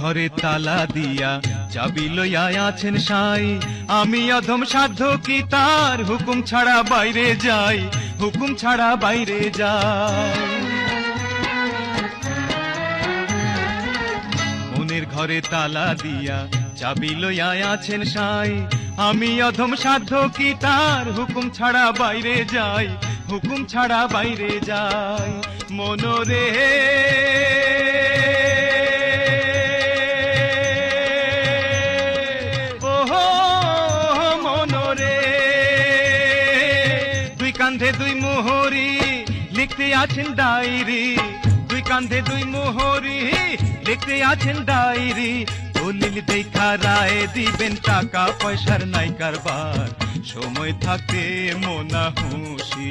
ঘরে তালা দিয়া চাবি লইয়া আছেন সাই, আমি অধম সাধ্য কি তার হুকুম ছাড়া বাইরে যাই, হুকুম ছাড়া বাইরে যাই। মনের ঘরে তালা দিয়া চাবি লইয়া আছেন সাই, আমি অধম সাধ্য কি তার হুকুম ছাড়া বাইরে যাই, হুকুম ছাড়া বাইরে যাই। মনোরে ওহো মনোরে, দুই কান্ধে দুই মোহরি লিখতে আছেন ডায়েরি, দুই কান্ধে দুই মোহরি লিখতে আছেন ডায়েরি। দলিল দেখা রায় দিবেন, টাকা পয়সার নাই কারবার, সময় থাকতে মনা হুঁশি।